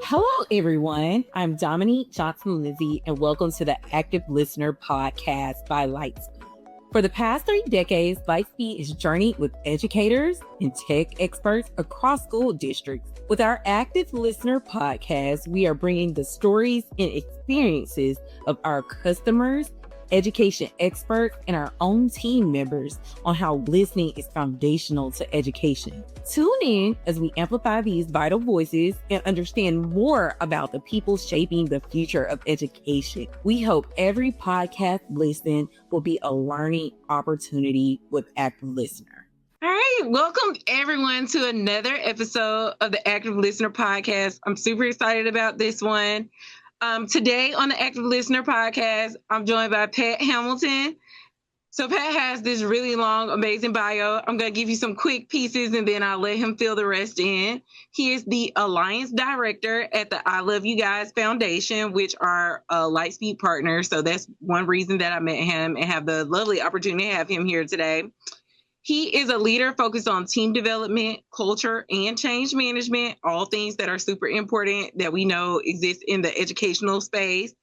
Hello, everyone. I'm Dominique Johnson-Lindsay, and welcome to the Active Listener Podcast by Lightspeed. For the past 3 decades, Lightspeed has journeyed with educators and tech experts across school districts. With our Active Listener Podcast, we are bringing the stories and experiences of our customers, education experts, and our own team members on how listening is foundational to education. Tune in as we amplify these vital voices and understand more about the people shaping the future of education. We hope every podcast listen will be a learning opportunity with Active Listener. All right, welcome everyone to another episode of the Active Listener Podcast. I'm super excited about this one. Today on the Active Listener Podcast, I'm joined by Pat Hamilton. So Pat has this really long, amazing bio. I'm going to give you some quick pieces and then I'll let him fill the rest in. He is the Alliance Director at the I Love You Guys Foundation, which are a Lightspeed partner. So that's one reason that I met him and have the lovely opportunity to have him here today. He is a leader focused on team development, culture, and change management, all things that are super important that we know exist in the educational space.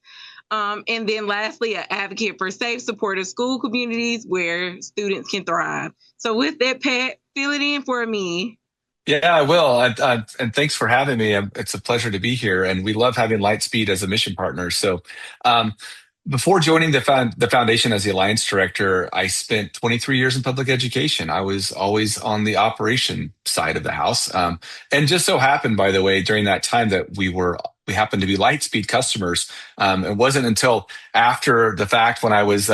And then lastly, an advocate for safe, supportive school communities where students can thrive. So with that, Pat, fill it in for me. Yeah, I will. And thanks for having me. It's a pleasure to be here. And we love having Lightspeed as a mission partner. So um, before joining the foundation as the Alliance Director, I spent 23 years in public education. I was always on the operation side of the house. And just so happened, by the way, during that time that we happened to be Lightspeed customers. It wasn't until after the fact when I was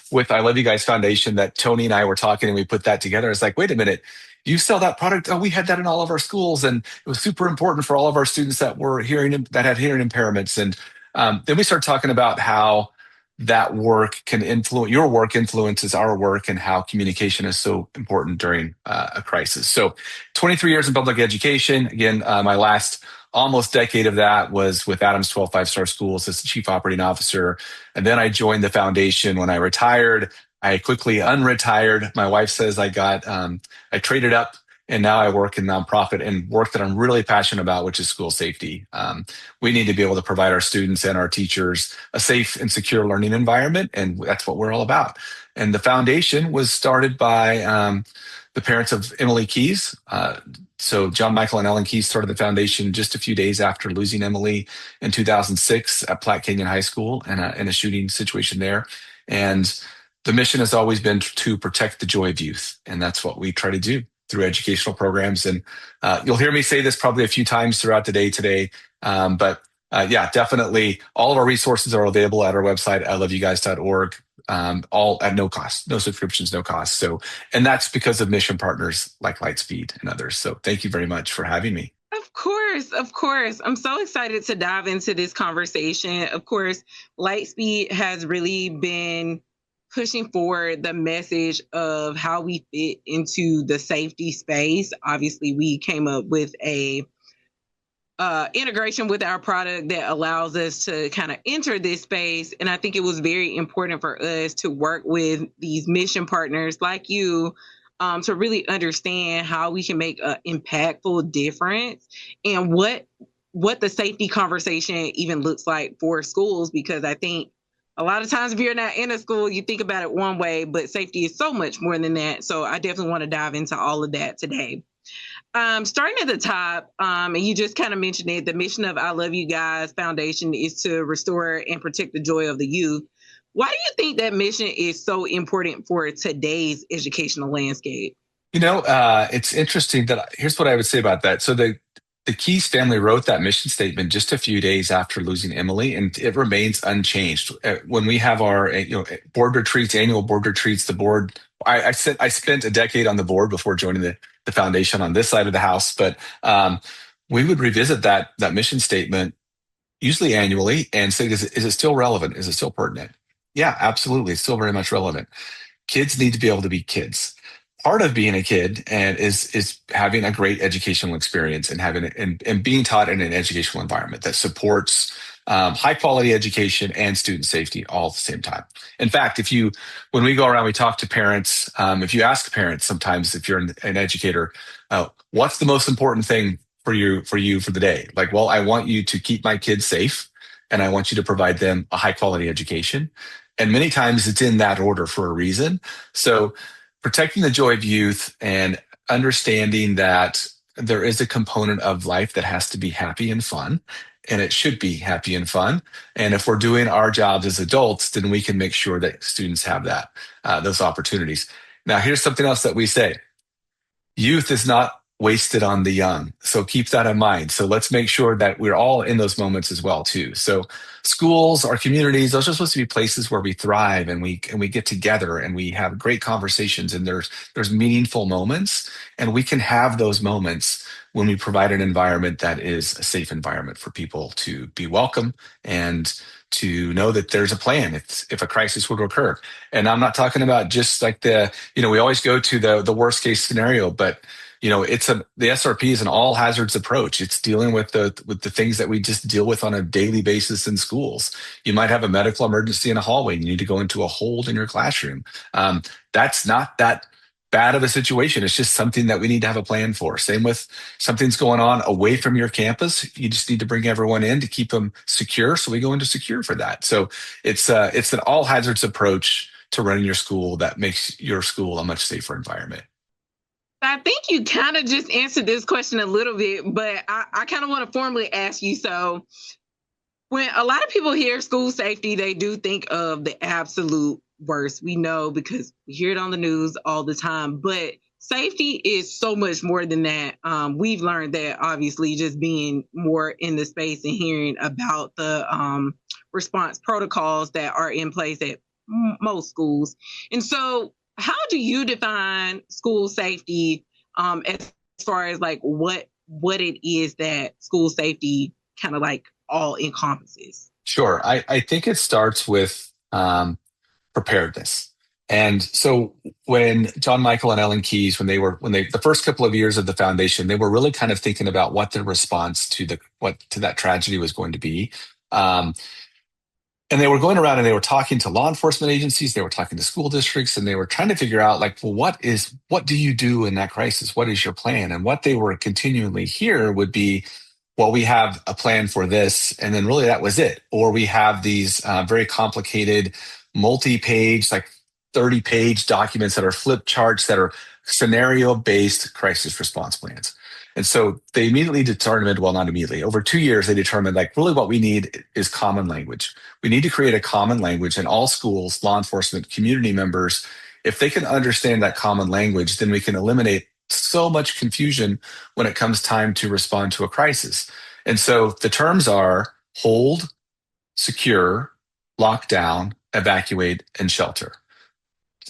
with I Love You Guys Foundation that Tony and I were talking and we put that together. It's like, wait a minute, you sell that product? Oh, we had that in all of our schools, and it was super important for all of our students that had hearing impairments. And then we started talking about how that work can influence your work influences our work and how communication is so important during a crisis. So 23 years in public education. Again, my last almost decade of that was with Adams 12 five-star schools as the chief operating officer. And then I joined the foundation when I retired. I quickly unretired. My wife says I traded up and now I work in nonprofit and work that I'm really passionate about, which is school safety. We need to be able to provide our students and our teachers a safe and secure learning environment, and that's what we're all about. And the foundation was started by the parents of Emily Keys. So John Michael and Ellen Keys started the foundation just a few days after losing Emily in 2006 at Platte Canyon High School in a shooting situation there. And the mission has always been to protect the joy of youth, and that's what we try to do through educational programs. And you'll hear me say this probably a few times throughout the day today, but yeah, definitely all of our resources are available at our website, iloveyouguys.org, all at no cost, no subscriptions, no cost. So, and that's because of mission partners like Lightspeed and others. So thank you very much for having me. Of course, of course. I'm so excited to dive into this conversation. Of course, Lightspeed has really been pushing forward the message of how we fit into the safety space. Obviously, we came up with a integration with our product that allows us to kind of enter this space. And I think it was very important for us to work with these mission partners like you to really understand how we can make an impactful difference and what the safety conversation even looks like for schools, because I think a lot of times if you're not in a school, you think about it one way, but safety is so much more than that. So I definitely want to dive into all of that today. Starting at the top, and you just kind of mentioned it, the mission of I Love You Guys Foundation is to restore and protect the joy of the youth. Why do you think that mission is so important for today's educational landscape? It's interesting here's what I would say about that. So the Keys family wrote that mission statement just a few days after losing Emily, and it remains unchanged. When we have our board retreats, annual board retreats, the board, I spent a decade on the board before joining the foundation on this side of the house, but we would revisit that mission statement usually annually and say, is it still relevant? Is it still pertinent? Yeah, absolutely. It's still very much relevant. Kids need to be able to be kids. Part of being a kid and is having a great educational experience and and being taught in an educational environment that supports high quality education and student safety all at the same time. In fact, when we go around, we talk to parents. If you ask parents sometimes, if you're an educator, what's the most important thing for the day? Like, well, I want you to keep my kids safe, and I want you to provide them a high quality education. And many times it's in that order for a reason. So protecting the joy of youth and understanding that there is a component of life that has to be happy and fun, and it should be happy and fun. And if we're doing our jobs as adults, then we can make sure that students have those opportunities. Now, here's something else that we say: youth is not wasted on the young. So keep that in mind. So let's make sure that we're all in those moments as well too. So schools, our communities, those are supposed to be places where we thrive and we get together and we have great conversations, and there's meaningful moments, and we can have those moments when we provide an environment that is a safe environment for people to be welcome and to know that there's a plan if a crisis were to occur. And I'm not talking about just like we always go to the worst case scenario, but the SRP is an all hazards approach. It's dealing with the things that we just deal with on a daily basis in schools. You might have a medical emergency in a hallway and you need to go into a hold in your classroom. That's not that bad of a situation. It's just something that we need to have a plan for. Same with something's going on away from your campus. You just need to bring everyone in to keep them secure. So we go into secure for that. So it's an all hazards approach to running your school that makes your school a much safer environment. I think you kind of just answered this question a little bit, but I kind of want to formally ask you. So when a lot of people hear school safety, they do think of the absolute worst. We know because we hear it on the news all the time, but safety is so much more than that. We've learned that, obviously, just being more in the space and hearing about the response protocols that are in place at most schools. And so how do you define school safety as far as like what it is that school safety kind of like all encompasses? Sure. I think it starts with preparedness. And so when John Michael and Ellen Keyes, the first couple of years of the foundation, they were really kind of thinking about what the response to that tragedy was going to be. And they were going around and they were talking to law enforcement agencies, they were talking to school districts, and they were trying to figure out, like, well, what do you do in that crisis? What is your plan? And what they were continually hear would be, well, we have a plan for this, and then really that was it. Or we have these very complicated multi-page, like 30-page documents that are flip charts that are scenario-based crisis response plans. And so they immediately determined, well, not immediately, over 2 years, they determined like really what we need is common language. We need to create a common language in all schools, law enforcement, community members. If they can understand that common language, then we can eliminate so much confusion when it comes time to respond to a crisis. And so the terms are hold, secure, lock down, evacuate, and shelter.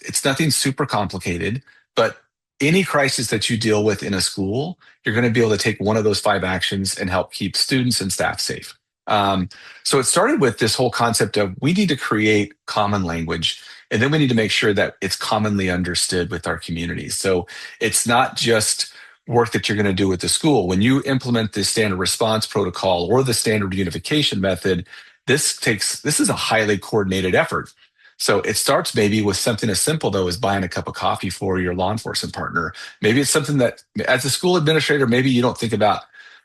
It's nothing super complicated, but any crisis that you deal with in a school, you're going to be able to take one of those 5 actions and help keep students and staff safe. So it started with this whole concept of we need to create common language, and then we need to make sure that it's commonly understood with our communities. So it's not just work that you're going to do with the school. When you implement the standard response protocol or the standard unification method, this is a highly coordinated effort. So it starts maybe with something as simple, though, as buying a cup of coffee for your law enforcement partner. Maybe it's something that, as a school administrator, maybe you don't think about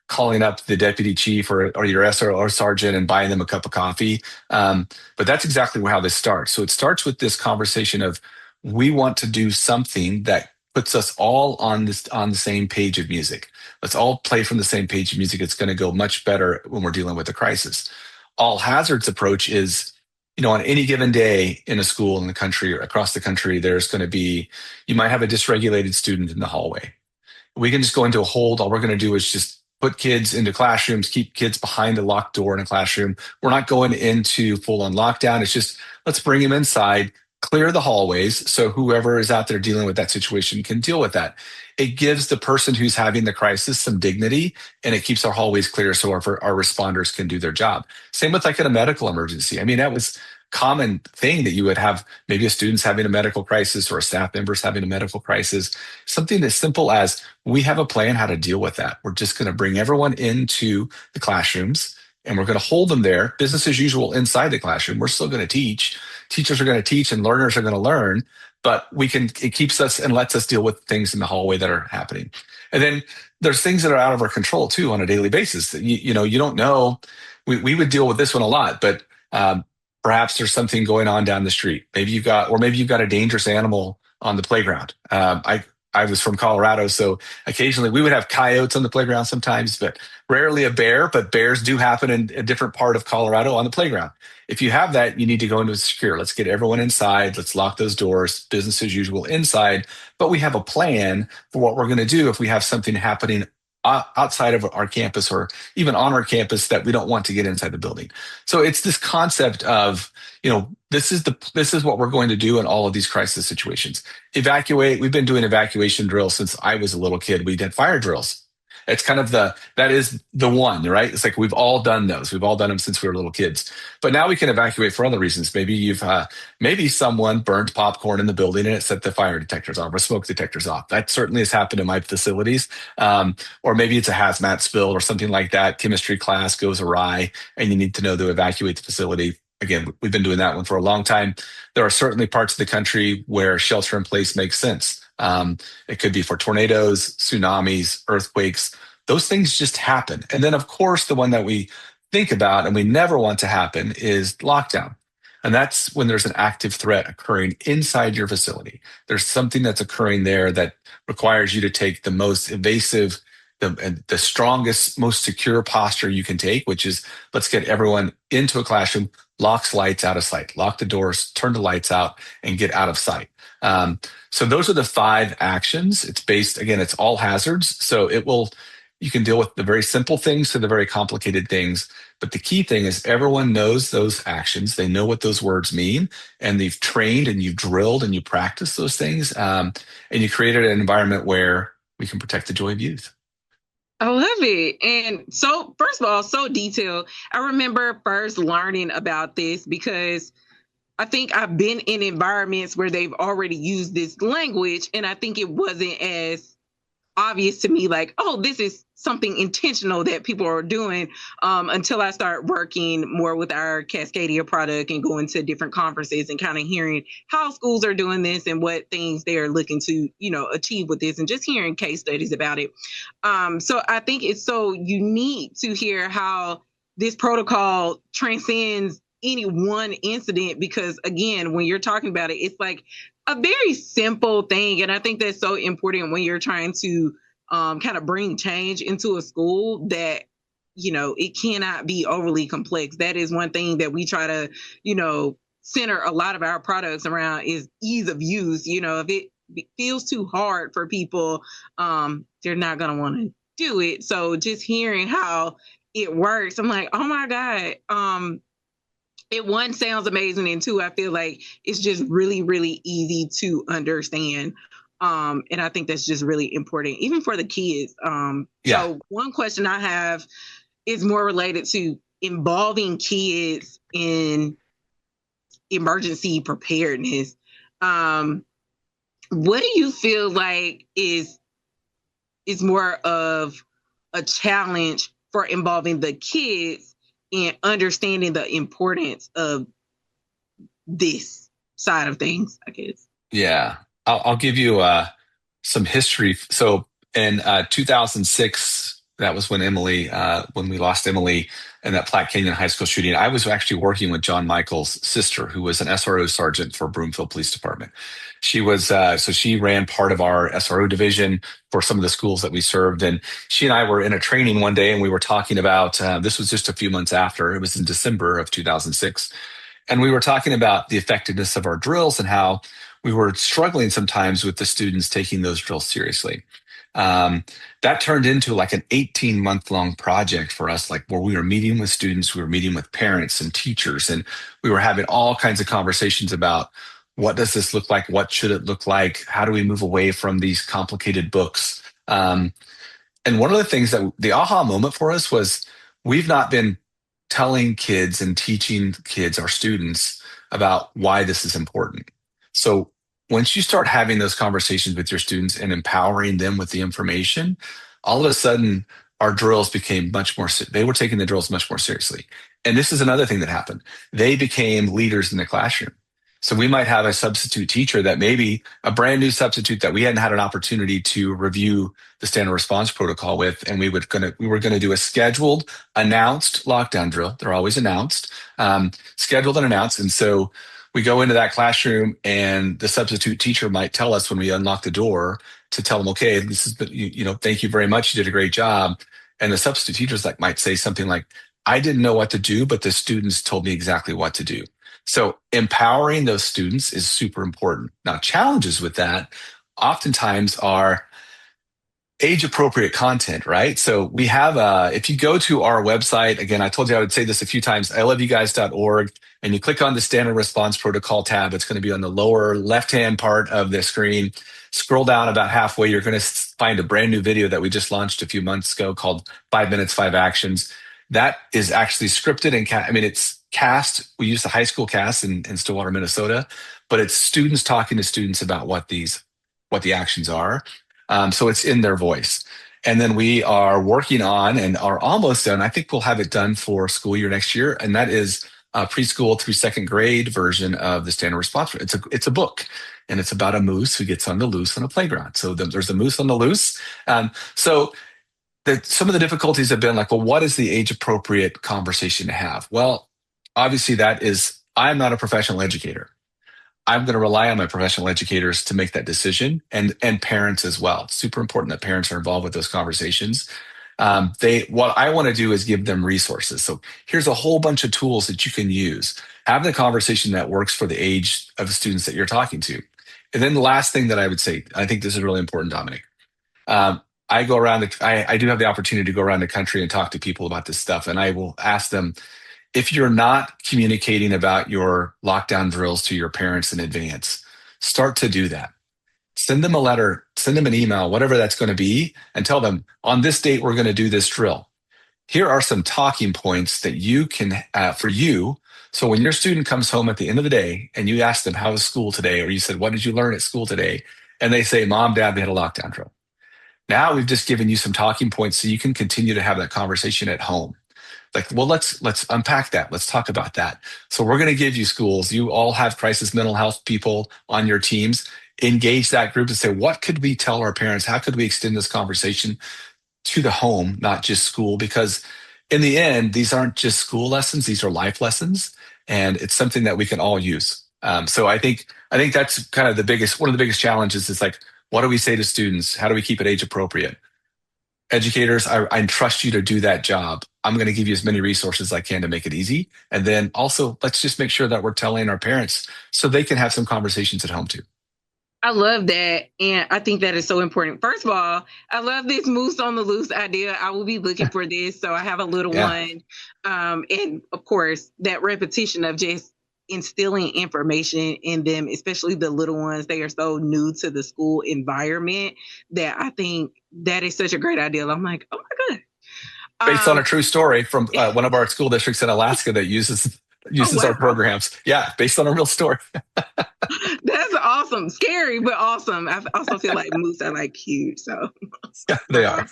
calling up the deputy chief or your SRO sergeant and buying them a cup of coffee. But that's exactly how this starts. So it starts with this conversation of we want to do something that puts us all on the same page of music. Let's all play from the same page of music. It's going to go much better when we're dealing with a crisis. All hazards approach is, on any given day in a school in the country or across the country, you might have a dysregulated student in the hallway. We can just go into a hold. All we're going to do is just put kids into classrooms, keep kids behind a locked door in a classroom. We're not going into full on lockdown. It's just, let's bring them inside, clear the hallways so whoever is out there dealing with that situation can deal with that. It gives the person who's having the crisis some dignity, and it keeps our hallways clear so our responders can do their job. Same with like in a medical emergency. I mean, that was common thing that you would have maybe a student's having a medical crisis or a staff member's having a medical crisis. Something as simple as we have a plan how to deal with that. We're just going to bring everyone into the classrooms and we're going to hold them there, business as usual inside the classroom. We're still going to teach. Teachers are going to teach and learners are going to learn. but it keeps us and lets us deal with things in the hallway that are happening. And then there's things that are out of our control too on a daily basis. That you know, you don't know. We would deal with this one a lot, but perhaps there's something going on down the street. Maybe you've got a dangerous animal on the playground. I was from Colorado, so occasionally we would have coyotes on the playground sometimes, but rarely a bear. But bears do happen in a different part of Colorado on the playground. If you have that, you need to go into a secure. Let's get everyone inside. Let's lock those doors. Business as usual inside. But we have a plan for what we're going to do if we have something happening outside of our campus or even on our campus that we don't want to get inside the building. So it's this concept of, you know, this is what we're going to do in all of these crisis situations. Evacuate. We've been doing evacuation drills since I was a little kid. We did fire drills. It's kind of that is the one, right? It's like we've all done those. We've all done them since we were little kids. But now we can evacuate for other reasons. Maybe someone burned popcorn in the building and it set the fire detectors off or smoke detectors off. That certainly has happened in my facilities. Or maybe it's a hazmat spill or something like that. Chemistry class goes awry and you need to know to evacuate the facility. Again, we've been doing that one for a long time. There are certainly parts of the country where shelter in place makes sense. It could be for tornadoes, tsunamis, earthquakes. Those things just happen. And then, of course, the one that we think about and we never want to happen is lockdown. And that's when there's an active threat occurring inside your facility. There's something that's occurring there that requires you to take the most evasive, the strongest, most secure posture you can take, which is let's get everyone into a classroom, locks lights out of sight, lock the doors, turn the lights out, and get out of sight. So those are the 5 actions. It's based, again, it's all hazards. So you can deal with the very simple things to the very complicated things. But the key thing is everyone knows those actions. They know what those words mean, and they've trained and you've drilled and you practice those things. And you created an environment where we can protect the joy of youth. I love it. And so, first of all, so detailed. I remember first learning about this because I think I've been in environments where they've already used this language, and I think it wasn't as obvious to me, like, oh, this is something intentional that people are doing, until I start working more with our Cascadia product and going to different conferences and kind of hearing how schools are doing this and what things they're looking to, you know, achieve with this, and just hearing case studies about it. So I think it's so unique to hear how this protocol transcends any one incident, because again, when you're talking about it, it's like a very simple thing. And I think that's so important when you're trying to kind of bring change into a school, that, you know, it cannot be overly complex. That is one thing that we try to, you know, center a lot of our products around, is ease of use. You know, if it feels too hard for people, they're not going to want to do it. So just hearing how it works, I'm like, oh my God. It, one, sounds amazing, and 2, I feel like it's just really, really easy to understand. And I think that's just really important, even for the kids. So one question I have is more related to involving kids in emergency preparedness. What do you feel like is more of a challenge for involving the kids and understanding the importance of this side of things, I guess? Yeah, I'll give you some history. So in 2006, that was when we lost Emily in that Platte Canyon High School shooting. I was actually working with John Michael's sister, who was an SRO sergeant for Broomfield Police Department. She was, so she ran part of our SRO division for some of the schools that we served. And she and I were in a training one day, and we were talking about, this was just a few months after, it was in December of 2006. And we were talking about the effectiveness of our drills and how we were struggling sometimes with the students taking those drills seriously. That turned into like an 18-month-long project for us, like where we were meeting with students, we were meeting with parents and teachers, and we were having all kinds of conversations about what does this look like? What should it look like? How do we move away from these complicated books? And one of the things that the aha moment for us was, we've not been telling kids and teaching kids, our students, about why this is important. So once you start having those conversations with your students and empowering them with the information, all of a sudden our drills became they were taking the drills much more seriously. And this is another thing that happened. They became leaders in the classroom. So we might have a substitute teacher that maybe a brand new substitute that we hadn't had an opportunity to review the standard response protocol with, and we were gonna do a scheduled, announced lockdown drill. They're always announced, scheduled and announced. And so we go into that classroom, and the substitute teacher might tell us when we unlock the door to tell them, okay, this is thank you very much, you did a great job. And the substitute teachers might say something like, I didn't know what to do, but the students told me exactly what to do. So empowering those students is super important. Now, challenges with that oftentimes are age appropriate content, right? So we have, if you go to our website, again, I told you I would say this a few times, iloveyouguys.org, and you click on the standard response protocol tab, it's going to be on the lower left-hand part of the screen. Scroll down about halfway, you're going to find a brand new video that we just launched a few months ago called 5 Minutes, 5 Actions. That is actually scripted and it's cast. We use the high school cast in Stillwater, Minnesota, but it's students talking to students about what the actions are. So it's in their voice. And then we are working on and are almost done. I think we'll have it done for school year next year. And that is a preschool through second grade version of the standard response. It's a book, and it's about a moose who gets on the loose on a playground. So there's a moose on the loose. So some of the difficulties have been like, well, what is the age appropriate conversation to have? Well, obviously I'm not a professional educator. I'm going to rely on my professional educators to make that decision, and parents as well. It's super important that parents are involved with those conversations. What I want to do is give them resources. So here's a whole bunch of tools that you can use. Have the conversation that works for the age of the students that you're talking to. And then the last thing that I would say, I think this is really important, Dominic. I go around, I do have the opportunity to go around the country and talk to people about this stuff. And I will ask them, if you're not communicating about your lockdown drills to your parents in advance, start to do that. Send them a letter, send them an email, whatever that's going to be, and tell them, on this date, we're going to do this drill. Here are some talking points that you can, for you. So when your student comes home at the end of the day and you ask them, how was school today? Or you said, what did you learn at school today? And they say, Mom, Dad, we had a lockdown drill. Now we've just given you some talking points so you can continue to have that conversation at home. Like, well, let's unpack that. Let's talk about that. So we're going to give you schools. You all have crisis mental health people on your teams. Engage that group and say, what could we tell our parents? How could we extend this conversation to the home, not just school? Because in the end, these aren't just school lessons. These are life lessons. And it's something that we can all use. So I think that's kind of one of the biggest challenges is like, what do we say to students? How do we keep it age appropriate? Educators, I trust you to do that job. I'm going to give you as many resources as I can to make it easy. And then also, let's just make sure that we're telling our parents so they can have some conversations at home too. I love that. And I think that is so important. First of all, I love this moose on the loose idea. I will be looking for this. So I have a little one. And of course, that repetition of just instilling information in them, especially the little ones, they are so new to the school environment that I think that is such a great idea. I'm like, oh my God. Based on a true story from one of our school districts in Alaska that uses our programs. Yeah, based on a real story. That's awesome. Scary, but awesome. I also feel like moose are like cute. So yeah, they are.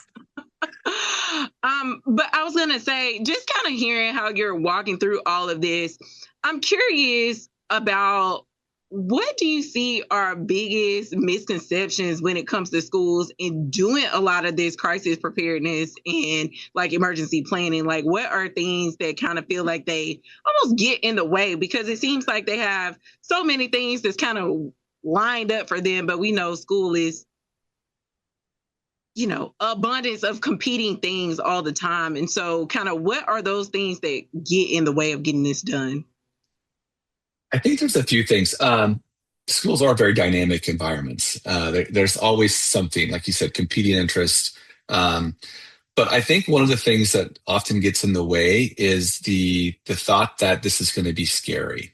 But I was gonna say, just kind of hearing how you're walking through all of this, I'm curious about what do you see are biggest misconceptions when it comes to schools in doing a lot of this crisis preparedness and like emergency planning? Like, what are things that kind of feel like they almost get in the way? Because it seems like they have so many things that's kind of lined up for them, but we know school is, abundance of competing things all the time. And so kind of what are those things that get in the way of getting this done? I think there's a few things. Schools are very dynamic environments. There's always something, like you said, competing interest. But I think one of the things that often gets in the way is the thought that this is going to be scary.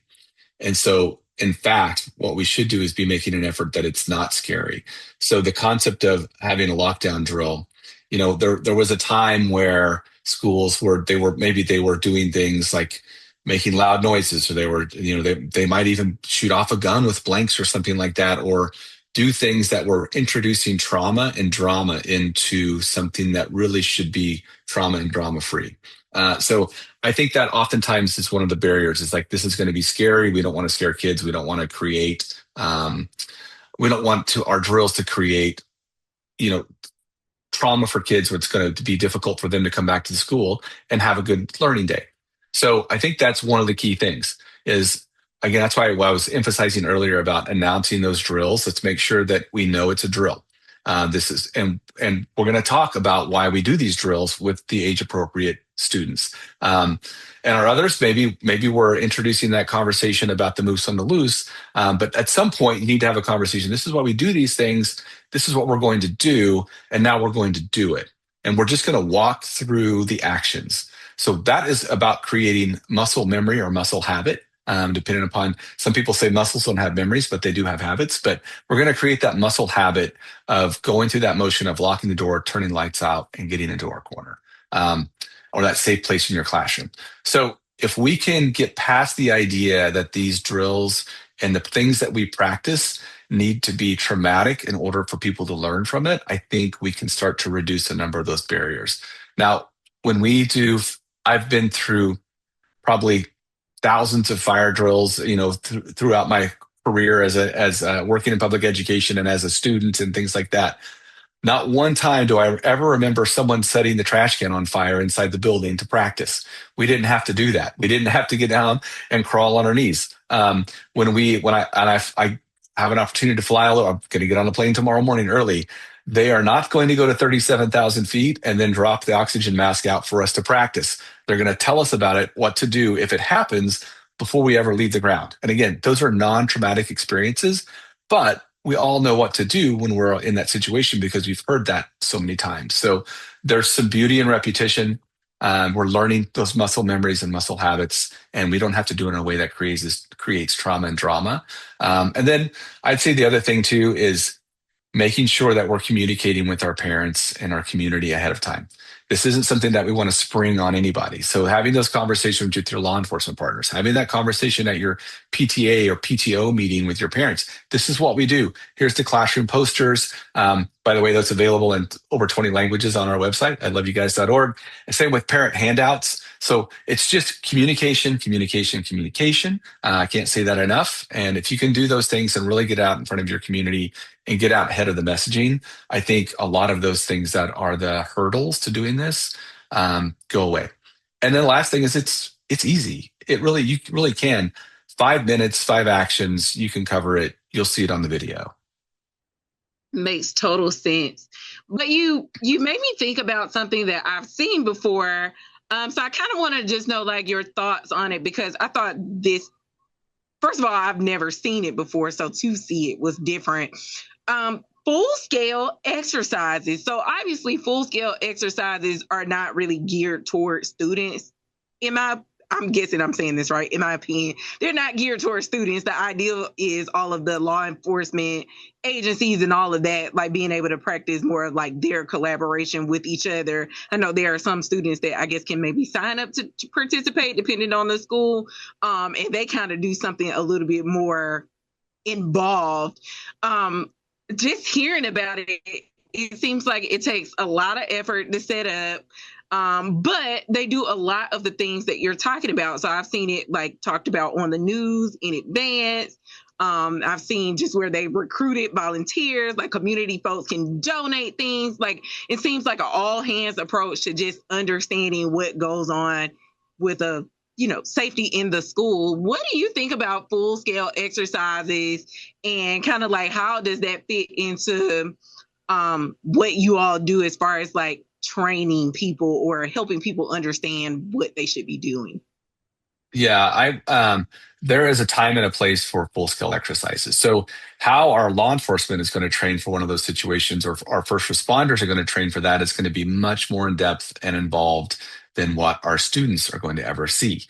And so, in fact, what we should do is be making an effort that it's not scary. So the concept of having a lockdown drill, there was a time where schools were doing things like making loud noises, or they might even shoot off a gun with blanks or something like that, or do things that were introducing trauma and drama into something that really should be trauma and drama free. So I think that oftentimes is one of the barriers. Is like, this is going to be scary. We don't want to scare kids. We don't want to create. We don't want to our drills to create, you know, trauma for kids where it's going to be difficult for them to come back to the school and have a good learning day. So I think that's one of the key things is, again, that's why I was emphasizing earlier about announcing those drills. Let's make sure that we know it's a drill. And we're going to talk about why we do these drills with the age appropriate students. And our others, maybe we're introducing that conversation about the moves on the loose. But at some point, you need to have a conversation. This is why we do these things. This is what we're going to do. And now we're going to do it. And we're just going to walk through the actions. So that is about creating muscle memory or muscle habit. Depending upon, some people say muscles don't have memories, but they do have habits. But we're going to create that muscle habit of going through that motion of locking the door, turning lights out, and getting into our corner, or that safe place in your classroom. So if we can get past the idea that these drills and the things that we practice need to be traumatic in order for people to learn from it, I think we can start to reduce a number of those barriers. Now, when we do, I've been through probably thousands of fire drills, throughout my career as working in public education and as a student and things like that. Not one time do I ever remember someone setting the trash can on fire inside the building to practice. We didn't have to do that. We didn't have to get down and crawl on our knees. When I have an opportunity to fly, I'm going to get on a plane tomorrow morning early. They are not going to go to 37,000 feet and then drop the oxygen mask out for us to practice. They're going to tell us about it, what to do if it happens before we ever leave the ground. And again, those are non-traumatic experiences, but we all know what to do when we're in that situation because we've heard that so many times. So there's some beauty in repetition. We're learning those muscle memories and muscle habits, and we don't have to do it in a way that creates trauma and drama. And then I'd say the other thing too is making sure that we're communicating with our parents and our community ahead of time. This isn't something that we want to spring on anybody. So having those conversations with your law enforcement partners, having that conversation at your PTA or PTO meeting with your parents. This is what we do. Here's the classroom posters. By the way, that's available in over 20 languages on our website, iloveyouguys.org. And same with parent handouts. So it's just communication. I can't say that enough. And if you can do those things and really get out in front of your community and get out ahead of the messaging, I think a lot of those things that are the hurdles to doing this go away. And then the last thing is it's easy. You really can. 5 minutes, 5 actions, you can cover it. You'll see it on the video. Makes total sense. But you made me think about something that I've seen before. So I kind of want to just know like your thoughts on it, because I thought this, first of all, I've never seen it before. So to see it was different. Full scale exercises. So obviously full scale exercises are not really geared towards students. I'm guessing I'm saying this right. In my opinion, they're not geared towards students. The ideal is all of the law enforcement agencies and all of that, like being able to practice more of like their collaboration with each other. I know there are some students that I guess can maybe sign up to participate depending on the school. And they kind of do something a little bit more involved. Just hearing about it, it seems like it takes a lot of effort to set up. But they do a lot of the things that you're talking about. So I've seen it like talked about on the news in advance. I've seen just where they recruited volunteers, like community folks can donate things. Like it seems like an all hands approach to just understanding what goes on with safety in the school. What do you think about full scale exercises and kind of like how does that fit into what you all do as far as like training people or helping people understand what they should be doing? Yeah, there is a time and a place for full-scale exercises. So how our law enforcement is going to train for one of those situations, or our first responders are going to train for that, is going to be much more in-depth and involved than what our students are going to ever see.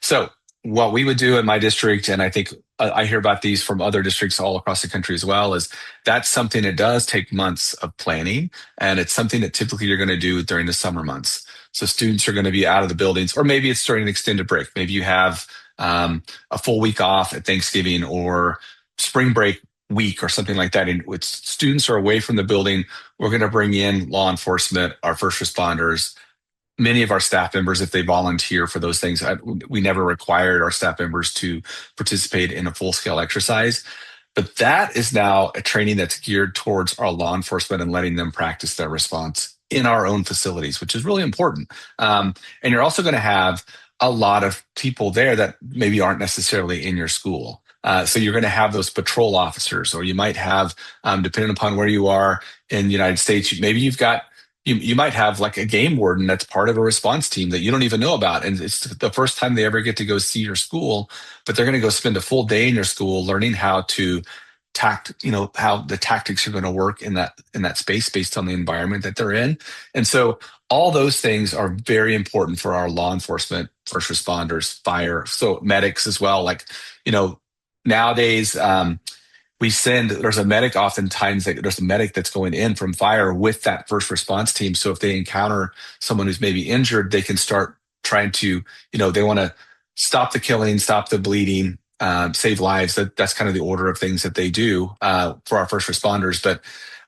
So what we would do in my district, and I think I hear about these from other districts all across the country as well, is that's something that does take months of planning, and it's something that typically you're going to do during the summer months. So students are going to be out of the buildings, or maybe it's during an extended break. Maybe you have a full week off at Thanksgiving or spring break week or something like that, and with students are away from the building, we're going to bring in law enforcement, our first responders, many of our staff members, if they volunteer for those things. We never required our staff members to participate in a full-scale exercise. But that is now a training that's geared towards our law enforcement and letting them practice their response in our own facilities, which is really important. And you're also going to have a lot of people there that maybe aren't necessarily in your school. So you're going to have those patrol officers, or you might have, depending upon where you are in the United States, maybe you might have like a game warden that's part of a response team that you don't even know about. And it's the first time they ever get to go see your school, but they're going to go spend a full day in your school learning how to how the tactics are going to work in that space based on the environment that they're in. And so all those things are very important for our law enforcement, first responders, fire, so medics as well. Like, nowadays, there's a medic there's a medic that's going in from fire with that first response team. So if they encounter someone who's maybe injured, they can start trying to, they want to stop the killing, stop the bleeding, save lives. That's kind of the order of things that they do for our first responders. But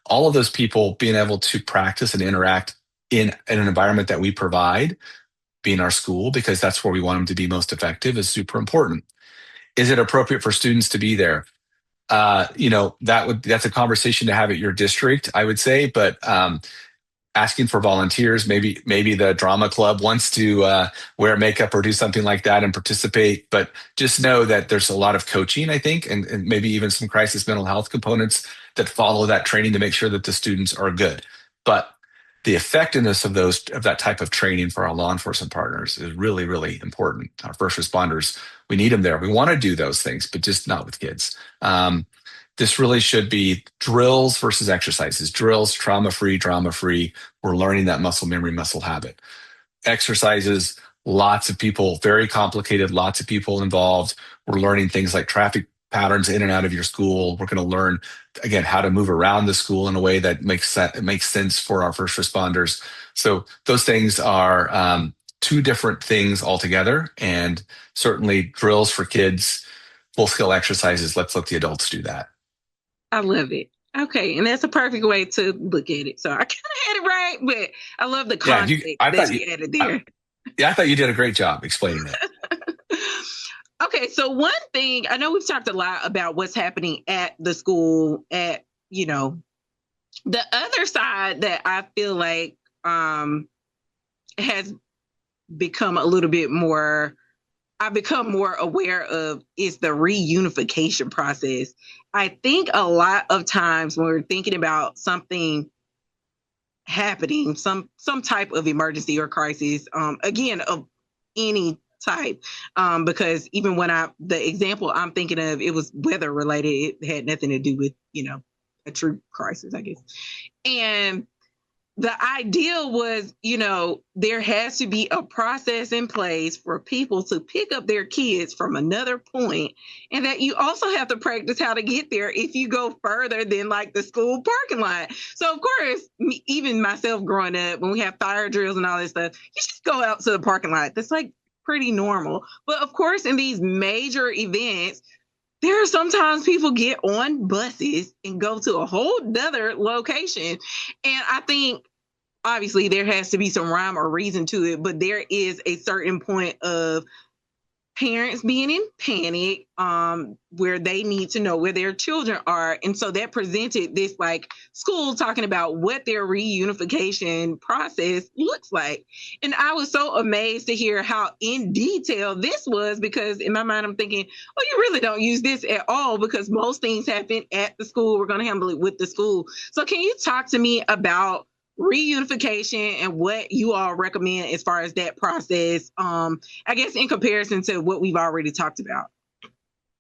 all of those people being able to practice and interact in an environment that we provide, being our school, because that's where we want them to be most effective, is super important. Is it appropriate for students to be there? That's a conversation to have at your district, I would say, but asking for volunteers, maybe the drama club wants to wear makeup or do something like that and participate, but just know that there's a lot of coaching, I think, and maybe even some crisis mental health components that follow that training to make sure that the students are good. But the effectiveness of that type of training for our law enforcement partners is really, really important. Our first responders, we need them there. We want to do those things, but just not with kids. This really should be drills versus exercises. Drills, trauma-free, drama-free. We're learning that muscle memory, muscle habit. Exercises, lots of people, very complicated, lots of people involved. We're learning things like traffic patterns in and out of your school. We're going to learn, again, how to move around the school in a way that makes sense for our first responders. So those things are two different things altogether, and certainly drills for kids, full-scale exercises. Let's let the adults do that. I love it. Okay, and that's a perfect way to look at it. So I kind of had it right, but I love the context that you added there. I thought you did a great job explaining that. Okay, so one thing, I know we've talked a lot about what's happening at the school, the other side that I feel like has become a little bit more, I've become more aware of, is the reunification process. I think a lot of times when we're thinking about something happening, some type of emergency or crisis, again, of any type, because even when the example I'm thinking of, it was weather related. It had nothing to do with, a true crisis, I guess. And the ideal was, there has to be a process in place for people to pick up their kids from another point, and that you also have to practice how to get there if you go further than like the school parking lot. So of course, even myself growing up, when we have fire drills and all this stuff, you just go out to the parking lot. That's like pretty normal. But of course, in these major events, there are sometimes people get on buses and go to a whole nother location. And I think obviously there has to be some rhyme or reason to it, but there is a certain point of parents being in panic, where they need to know where their children are. And so that presented this like school talking about what their reunification process looks like. And I was so amazed to hear how in detail this was, because in my mind, I'm thinking, oh, you really don't use this at all, because most things happen at the school. We're going to handle it with the school. So can you talk to me about reunification and what you all recommend as far as that process, I guess in comparison to what we've already talked about?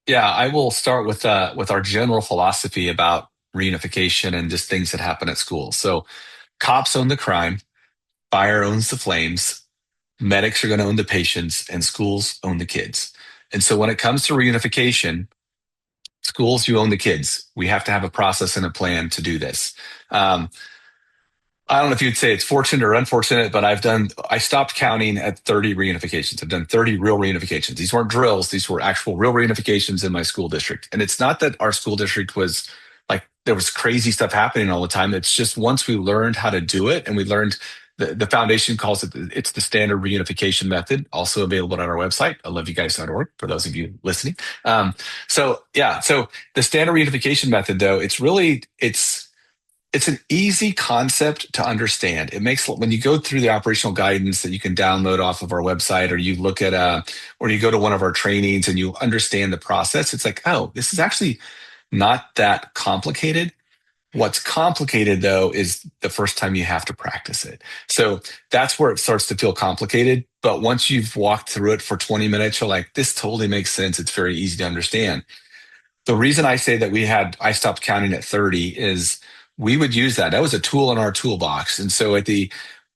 Yeah, I will start with our general philosophy about reunification and just things that happen at school. So cops own the crime, fire owns the flames, medics are going to own the patients, and schools own the kids. And so when it comes to reunification, schools, you own the kids. We have to have a process and a plan to do this. I don't know if you'd say it's fortunate or unfortunate, but I stopped counting at 30 reunifications. I've done 30 real reunifications. These weren't drills. These were actual real reunifications in my school district. And it's not that our school district was like, there was crazy stuff happening all the time. It's just once we learned how to do it and we learned the foundation calls it, it's the standard reunification method, also available on our website, iloveyouguys.org for those of you listening. So the standard reunification method though, it's an easy concept to understand. It makes when you go through the operational guidance that you can download off of our website, or you look at or you go to one of our trainings and you understand the process. It's like, oh, this is actually not that complicated. What's complicated though is the first time you have to practice it. So that's where it starts to feel complicated. But once you've walked through it for 20 minutes, you're like, this totally makes sense. It's very easy to understand. The reason I say that I stopped counting at 30 is we would use that. That was a tool in our toolbox. And so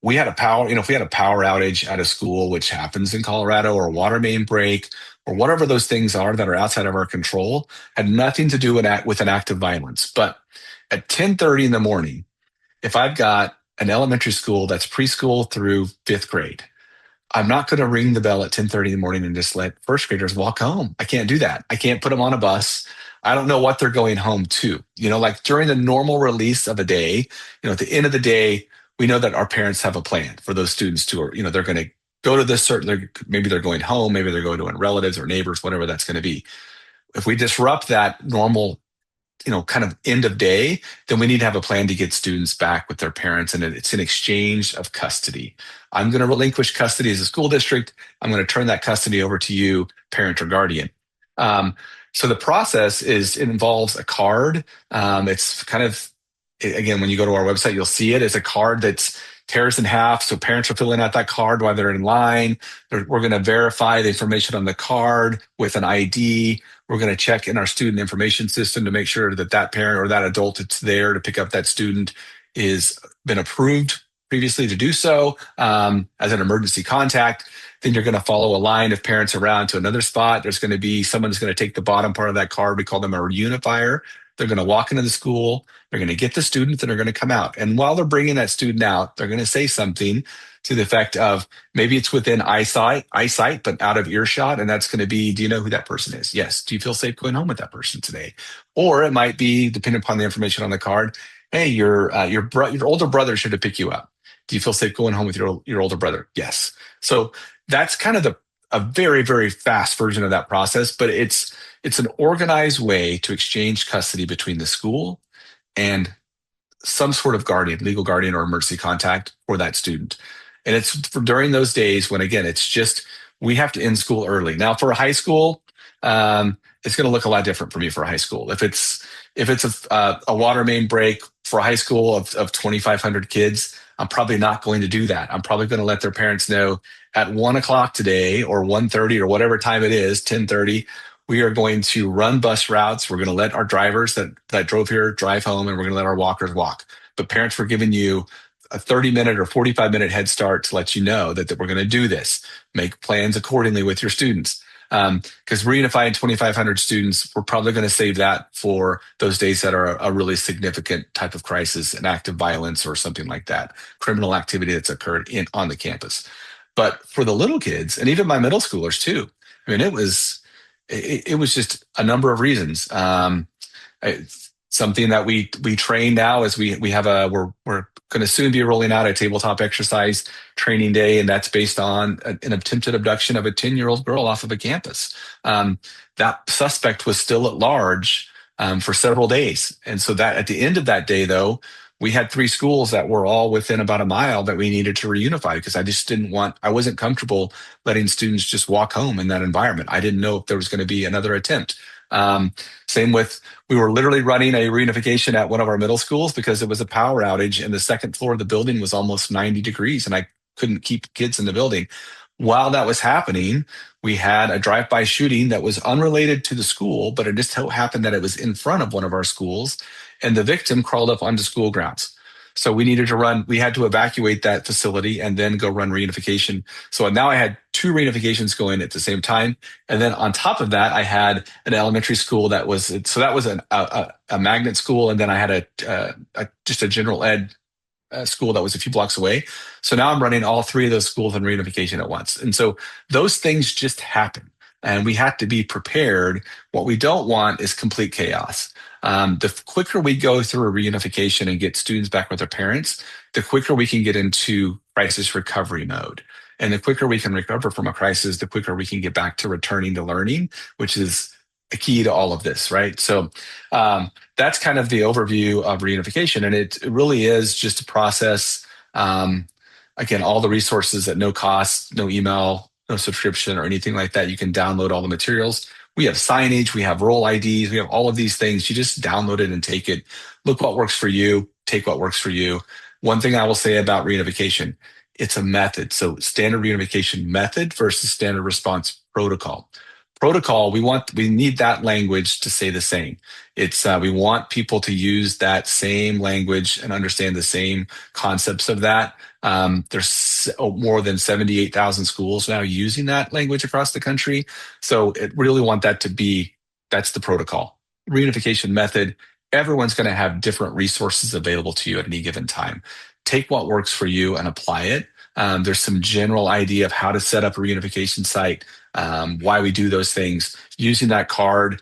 we had a power, if we had a power outage at a school, which happens in Colorado, or a water main break, or whatever those things are that are outside of our control, had nothing to do with an act of violence. But at 10:30 in the morning, if I've got an elementary school that's preschool through fifth grade, I'm not going to ring the bell at 10:30 in the morning and just let first graders walk home. I can't do that. I can't put them on a bus. I don't know what they're going home to. Like during the normal release of a day, at the end of the day, we know that our parents have a plan for those students to, they're going to go to this certain, maybe they're going home, maybe they're going to relatives or neighbors, whatever that's going to be. If we disrupt that normal kind of end of day, then we need to have a plan to get students back with their parents. And it's an exchange of custody. I'm going to relinquish custody as a school district. I'm going to turn that custody over to you, parent or guardian. So the process it involves a card. It's kind of, again, when you go to our website, you'll see it as a card that's tears in half. So parents are filling out that card while they're in line. We're going to verify the information on the card with an ID. We're going to check in our student information system to make sure that parent or that adult that's there to pick up that student is been approved previously to do so as an emergency contact. Then you're going to follow a line of parents around to another spot. There's going to be someone who's going to take the bottom part of that card. We call them a reunifier. They're going to walk into the school. They're going to get the students and they're going to come out. And while they're bringing that student out, they're going to say something to the effect of, maybe it's within eyesight, but out of earshot. And that's going to be, do you know who that person is? Yes. Do you feel safe going home with that person today? Or it might be, depending upon the information on the card, hey, your older brother should have picked you up. Do you feel safe going home with your older brother? Yes. So that's kind of a very, very fast version of that process, but it's an organized way to exchange custody between the school and some sort of legal guardian or emergency contact for that student. And it's during those days when, again, it's just, we have to end school early. Now for a high school, it's going to look a lot different for me for a high school. If it's a water main break for a high school of 2,500 kids, I'm probably not going to do that. I'm probably going to let their parents know at 1:00 today or 1:30 or whatever time it is, 10:30, we are going to run bus routes. We're going to let our drivers that drove here drive home, and we're going to let our walkers walk. But parents, we're giving you a 30-minute or 45-minute head start to let you know that we're going to do this. Make plans accordingly with your students. Because reunifying 2,500 students, we're probably going to save that for those days that are a really significant type of crisis, an act of violence or something like that, criminal activity that's occurred on the campus. But for the little kids, and even my middle schoolers too, I mean, it was just a number of reasons. Something that we train now is we have we're going to soon be rolling out a tabletop exercise training day, and that's based on an attempted abduction of a 10-year-old girl off of a campus. That suspect was still at large for several days, and so that at the end of that day, though, we had 3 schools that were all within about a mile that we needed to reunify, because I wasn't comfortable letting students just walk home in that environment. I didn't know if there was going to be another attempt. Same with, we were literally running a reunification at one of our middle schools because it was a power outage and the second floor of the building was almost 90 degrees and I couldn't keep kids in the building. While that was happening, we had a drive-by shooting that was unrelated to the school, but it just so happened that it was in front of one of our schools, and the victim crawled up onto school grounds. So we had to evacuate that facility and then go run reunification. So now I had 2 reunifications going at the same time. And then on top of that, I had an elementary school that was a magnet school. And then I had just a general ed school that was a few blocks away. So now I'm running all three of those schools in reunification at once. And so those things just happen. And we have to be prepared. What we don't want is complete chaos. The quicker we go through a reunification and get students back with their parents, the quicker we can get into crisis recovery mode. And the quicker we can recover from a crisis, the quicker we can get back to returning to learning, which is a key to all of this, right? So that's kind of the overview of reunification. And it really is just a process. Again, all the resources at no cost, no email, no subscription or anything like that. You can download all the materials. We have signage, we have role IDs, we have all of these things. You just download it and take it. Look what works for you, take what works for you. One thing I will say about reunification, it's a method. So standard reunification method versus standard response protocol. Protocol, we need that language to say the same. It's we want people to use that same language and understand the same concepts of that. There's more than 78,000 schools now using that language across the country. So it really want that to be, that's the protocol. Reunification method, everyone's going to have different resources available to you at any given time. Take what works for you and apply it. There's some general idea of how to set up a reunification site, why we do those things. Using that card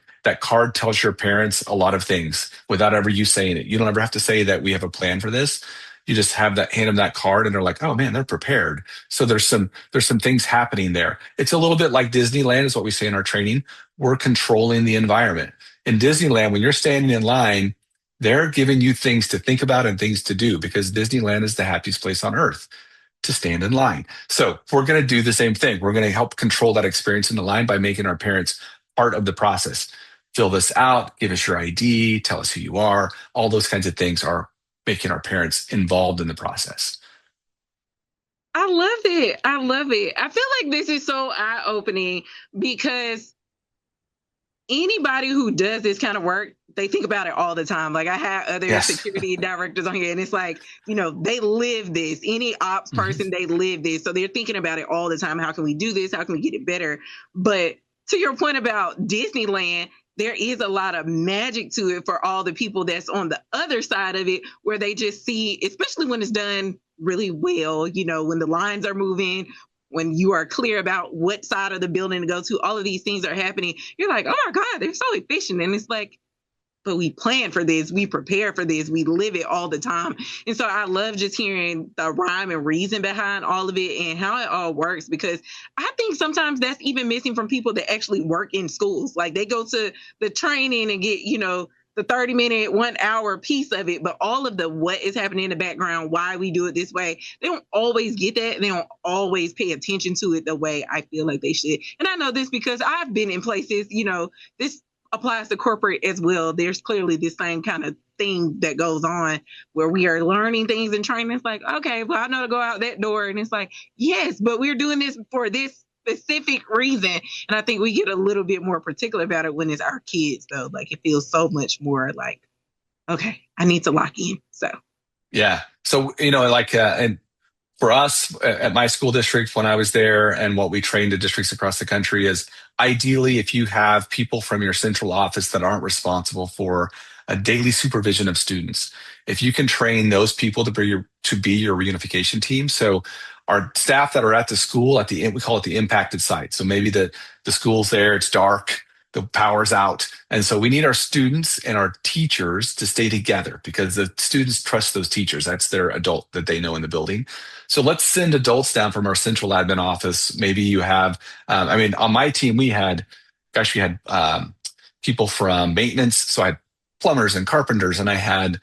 tells your parents a lot of things without ever you saying it. You don't ever have to say that we have a plan for this. You just have that, hand them that card and they're like, oh man, they're prepared. So there's some things happening there. It's a little bit like Disneyland is what we say in our training. We're controlling the environment. In Disneyland, when you're standing in line, they're giving you things to think about and things to do because Disneyland is the happiest place on earth to stand in line. So we're going to do the same thing. We're going to help control that experience in the line by making our parents part of the process. Fill this out, give us your ID, tell us who you are. All those kinds of things are making our parents involved in the process. I love it. I love it. I feel like this is so eye-opening because anybody who does this kind of work, they think about it all the time. Like I had other security directors on here and it's like, they live this. Any ops person, they live this. So they're thinking about it all the time. How can we do this? How can we get it better? But to your point about Disneyland, there is a lot of magic to it for all the people that's on the other side of it, where they just see, especially when it's done really well, when the lines are moving, when you are clear about what side of the building to go to, all of these things are happening. You're like, oh my God, they're so efficient. And it's like, but we plan for this, we prepare for this, we live it all the time. And so I love just hearing the rhyme and reason behind all of it and how it all works, because I think sometimes that's even missing from people that actually work in schools. Like they go to the training and get, the 30-minute, 1 hour piece of it, but all of the what is happening in the background, why we do it this way, they don't always get that. They don't always pay attention to it the way I feel like they should. And I know this because I've been in places, this applies to corporate as well. There's clearly this same kind of thing that goes on where we are learning things and training. It's like, okay, well, I know to go out that door. And it's like, yes, but we're doing this for this specific reason. And I think we get a little bit more particular about it when it's our kids, though. Like it feels so much more like, okay, I need to lock in. So, yeah. So, and for us at my school district, when I was there and what we trained the districts across the country is ideally, if you have people from your central office that aren't responsible for a daily supervision of students, if you can train those people to be your reunification team. So our staff that are at the school we call it the impacted site. So maybe the school's there, it's dark, the power's out. And so we need our students and our teachers to stay together because the students trust those teachers. That's their adult that they know in the building. So let's send adults down from our central admin office. Maybe you have, on my team, we had people from maintenance. So I had plumbers and carpenters, and I had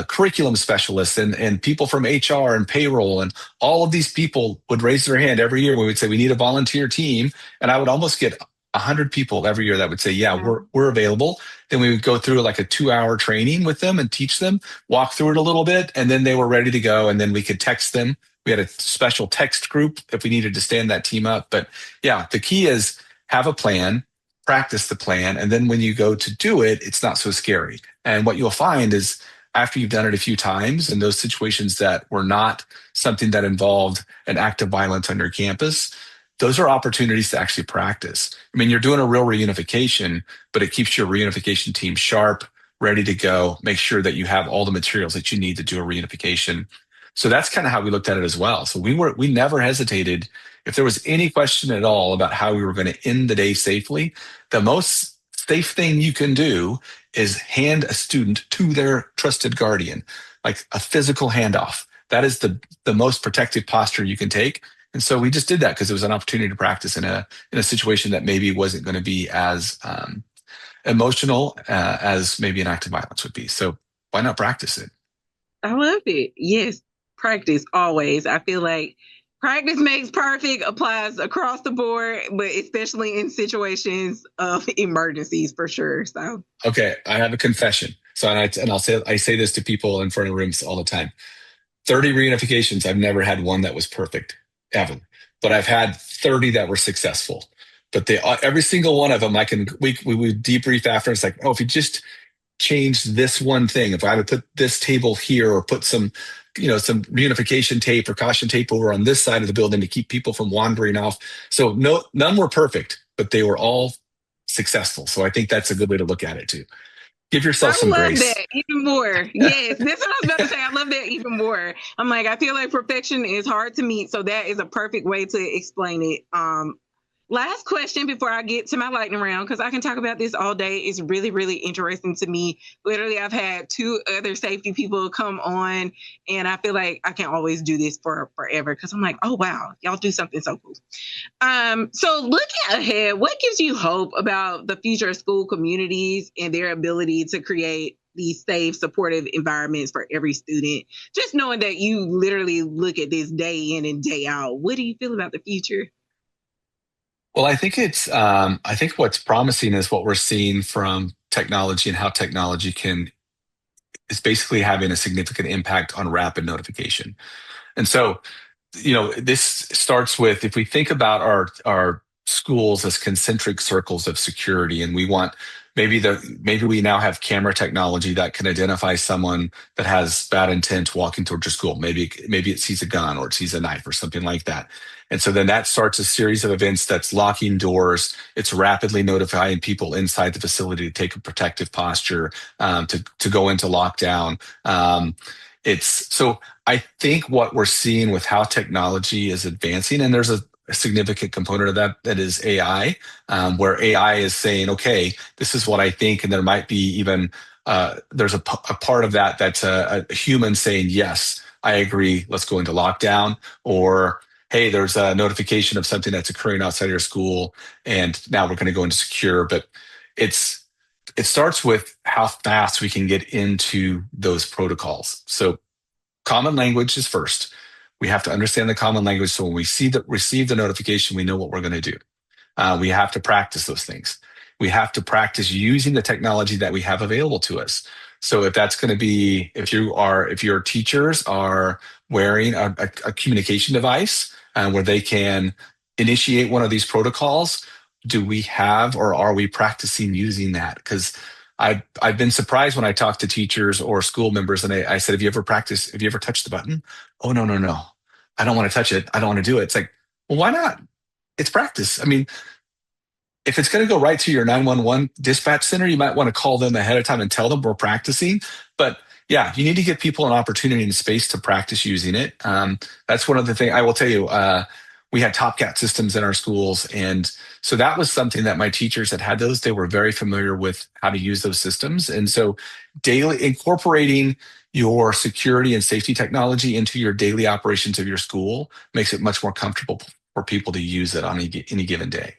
curriculum specialists and people from HR and payroll. And all of these people would raise their hand every year. We would say, we need a volunteer team. And I would almost get 100 people every year that would say, yeah, we're available. Then we would go through like a 2-hour training with them and teach them, walk through it a little bit, and then they were ready to go. And then we could text them. We had a special text group if we needed to stand that team up. But yeah, the key is have a plan, practice the plan, and then when you go to do it, it's not so scary. And what you'll find is after you've done it a few times in those situations that were not something that involved an act of violence on your campus, those are opportunities to actually practice. You're doing a real reunification, but it keeps your reunification team sharp, ready to go. Make sure that you have all the materials that you need to do a reunification. So that's kind of how we looked at it as well. So we never hesitated. If there was any question at all about how we were going to end the day safely, the most safe thing you can do is hand a student to their trusted guardian, like a physical handoff. That is the most protective posture you can take. And so we just did that because it was an opportunity to practice in a situation that maybe wasn't going to be as emotional as maybe an act of violence would be. So why not practice it? I love it. Yes, practice always. I feel like practice makes perfect applies across the board, but especially in situations of emergencies for sure. So Okay, I have a confession. So I say this to people in front of rooms all the time. 30 reunifications, I've never had one that was perfect, ever. But I've had 30 that were successful. But every single one of them, we would debrief after. It's like, oh, if you just change this one thing, if I would put this table here or put some reunification tape or caution tape over on this side of the building to keep people from wandering off. So none were perfect, but they were all successful. So I think that's a good way to look at it too. Give yourself some I love grace. that even more. Yes, that's what I was about to say. I love that even more. I'm like, I feel like perfection is hard to meet, so that is a perfect way to explain it. Last question before I get to my lightning round, because I can talk about this all day. It's really, really interesting to me. Literally, I've had 2 other safety people come on, and I feel like I can't always do this for forever because I'm like, oh, wow, y'all do something so cool. So looking ahead, what gives you hope about the future of school communities and their ability to create these safe, supportive environments for every student? Just knowing that you literally look at this day in and day out, what do you feel about the future? Well, I think I think what's promising is what we're seeing from technology and how technology is basically having a significant impact on rapid notification. And so, this starts with, if we think about our schools as concentric circles of security, and we want maybe we now have camera technology that can identify someone that has bad intent walking towards your school. Maybe it sees a gun or it sees a knife or something like that. And so then that starts a series of events that's locking doors. It's rapidly notifying people inside the facility to take a protective posture, to go into lockdown. So I think what we're seeing with how technology is advancing, and there's a significant component of that is AI, where AI is saying, okay, this is what I think. And there might be even, there's a part of that that's a human saying, yes, I agree, let's go into lockdown. Or, hey, there's a notification of something that's occurring outside your school, and now we're going to go into secure. But it starts with how fast we can get into those protocols. So common language is first. We have to understand the common language. So when we receive the notification, we know what we're going to do. We have to practice those things. We have to practice using the technology that we have available to us. So if that's going to be, if your teachers are wearing a communication device where they can initiate one of these protocols, do we have, or are we practicing using that? Because I've been surprised when I talk to teachers or school members, and I said, have you ever touched the button? Oh, no. I don't want to touch it. I don't want to do it. It's like, well, why not? It's practice. I mean, if it's going to go right to your 911 dispatch center, you might want to call them ahead of time and tell them we're practicing. But yeah, you need to give people an opportunity and space to practice using it. That's one of the things I will tell you. We had Top Cat systems in our schools. And so that was something that my teachers had those. They were very familiar with how to use those systems. And so daily incorporating your security and safety technology into your daily operations of your school makes it much more comfortable for people to use it on any given day.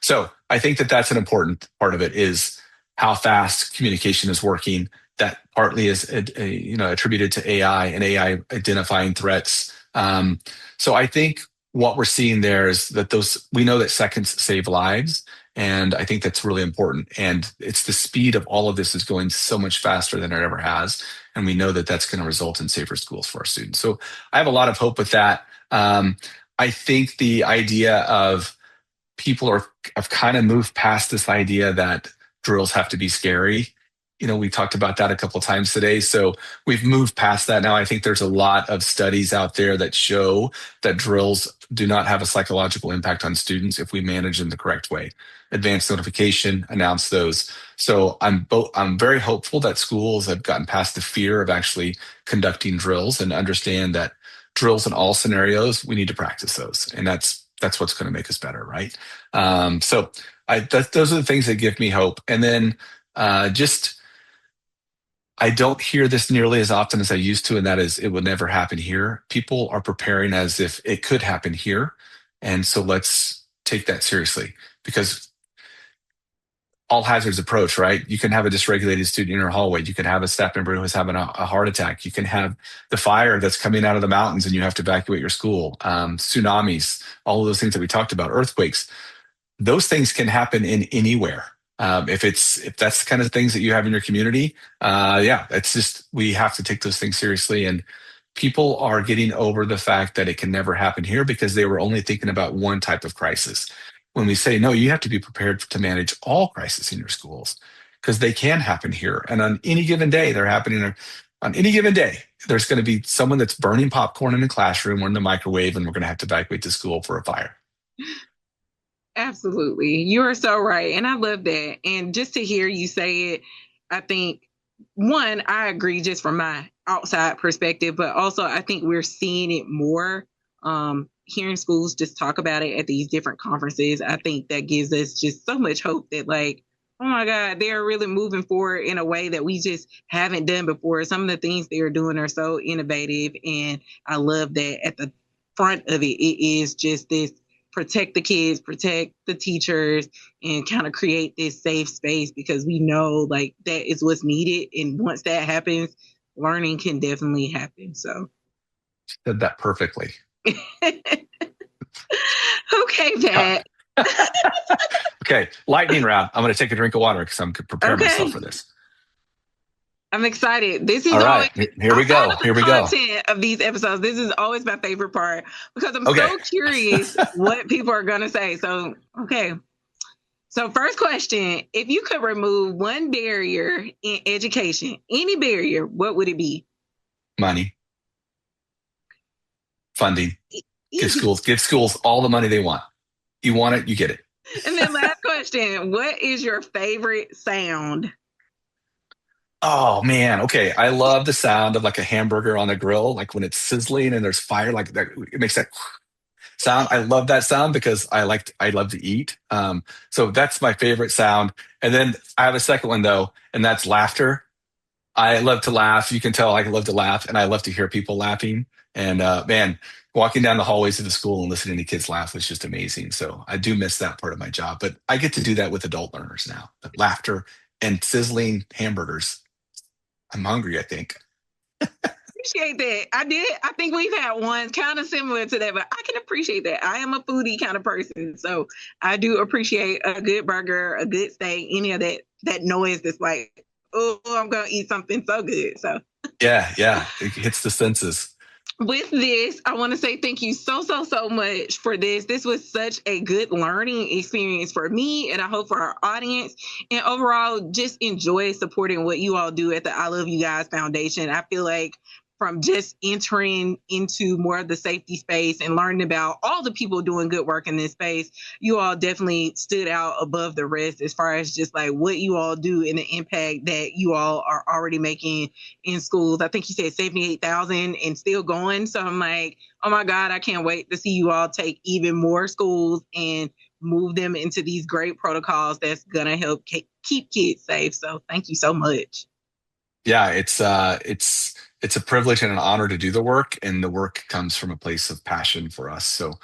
So I think that's an important part of it, is how fast communication is working. That partly is attributed to AI and AI identifying threats. So I think what we're seeing there is that we know that seconds save lives. And I think that's really important. And it's the speed of all of this is going so much faster than it ever has. And we know that that's going to result in safer schools for our students. So I have a lot of hope with that. I think the idea of people have kind of moved past this idea that drills have to be scary. we talked about that a couple of times today. So we've moved past that now. I think there's a lot of studies out there that show that drills do not have a psychological impact on students if we manage them the correct way. Advanced notification, announce those. So I'm very hopeful that schools have gotten past the fear of actually conducting drills and understand that drills in all scenarios, we need to practice those. And that's what's going to make us better, right? Those are the things that give me hope. And then just I don't hear this nearly as often as I used to, and that is it will never happen here. People are preparing as if it could happen here. And so let's take that seriously, because all hazards approach, right? You can have a dysregulated student in your hallway. You can have a staff member who is having a heart attack. You can have the fire that's coming out of the mountains and you have to evacuate your school. Tsunamis, all of those things that we talked about, earthquakes. Those things can happen in anywhere. If that's the kind of things that you have in your community, it's just, we have to take those things seriously. And people are getting over the fact that it can never happen here because they were only thinking about one type of crisis. When we say, no, you have to be prepared to manage all crises in your schools because they can happen here. And on any given day, they're happening. On any given day, there's going to be someone that's burning popcorn in the classroom or in the microwave, and we're going to have to evacuate the school for a fire. Absolutely. You are so right. And I love that. And just to hear you say it, I think, one, I agree just from my outside perspective, but also I think we're seeing it more. Hearing schools just talk about it at these different conferences, I think that gives us just so much hope that, like, oh my God, they're really moving forward in a way that we just haven't done before. Some of the things they're doing are so innovative. And I love that at the front of it, it is just this protect the kids, protect the teachers, and kind of create this safe space, because we know like that is what's needed. And once that happens, learning can definitely happen. So said that perfectly. Okay, Pat. Okay, lightning round. I'm going to take a drink of water because I'm preparing myself for this. I'm excited. This is all right. Here we go. Here we go. Content of these episodes. This is always my favorite part because I'm so curious what people are going to say. So, okay. So, first question: if you could remove one barrier in education, any barrier, what would it be? Money. Funding. Give schools all the money they want. You want it, you get it. And then last question: what is your favorite sound? Oh man, okay. I love the sound of like a hamburger on a grill, like when it's sizzling and there's fire, like that. It makes that sound. I love that sound because I love to eat. So that's my favorite sound. And then I have a second one though, and that's laughter. I love to laugh. You can tell I love to laugh, and I love to hear people laughing. And man, walking down the hallways of the school and listening to kids laugh was just amazing. So I do miss that part of my job, but I get to do that with adult learners now. But laughter and sizzling hamburgers. I'm hungry, I think. Appreciate that. I think we've had one kind of similar to that, but I can appreciate that. I am a foodie kind of person, so I do appreciate a good burger, a good steak, any of that noise that's like, oh, I'm gonna eat something so good. So yeah, it hits the senses. With this, I want to say thank you so much for this. This was such a good learning experience for me, and I hope for our audience. And overall, just enjoy supporting what you all do at the I Love You Guys Foundation. I feel like from just entering into more of the safety space and learning about all the people doing good work in this space, you all definitely stood out above the rest as far as just like what you all do and the impact that you all are already making in schools. I think you said 78,000 and still going. So I'm like, oh my God, I can't wait to see you all take even more schools and move them into these great protocols that's going to help keep kids safe. So thank you so much. Yeah, it's a privilege and an honor to do the work, and the work comes from a place of passion for us. So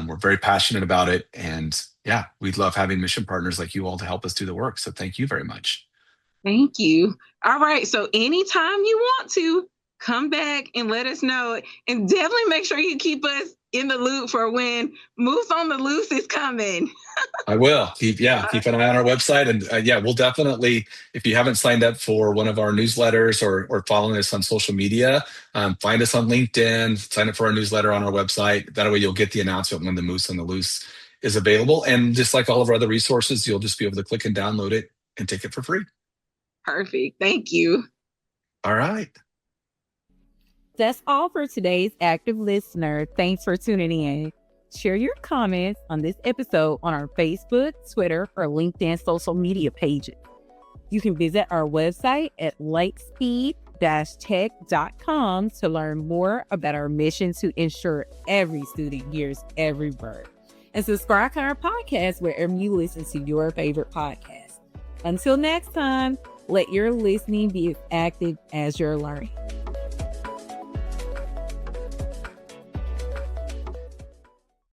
we're very passionate about it, and yeah, we love having mission partners like you all to help us do the work. So thank you very much. Thank you. All right. So anytime you want to come back and let us know, and definitely make sure you keep us in the loop for when Moose on the Loose is coming. I will. Keep an eye on our website. And we'll definitely, if you haven't signed up for one of our newsletters or following us on social media, find us on LinkedIn, sign up for our newsletter on our website. That way you'll get the announcement when the Moose on the Loose is available. And just like all of our other resources, you'll just be able to click and download it and take it for free. Perfect. Thank you. All right. That's all for today's active listener. Thanks for tuning in. Share your comments on this episode on our Facebook, Twitter, or LinkedIn social media pages. You can visit our website at lightspeed-tech.com to learn more about our mission to ensure every student hears every word. And subscribe to our podcast wherever you listen to your favorite podcast. Until next time, let your listening be as active as your learning.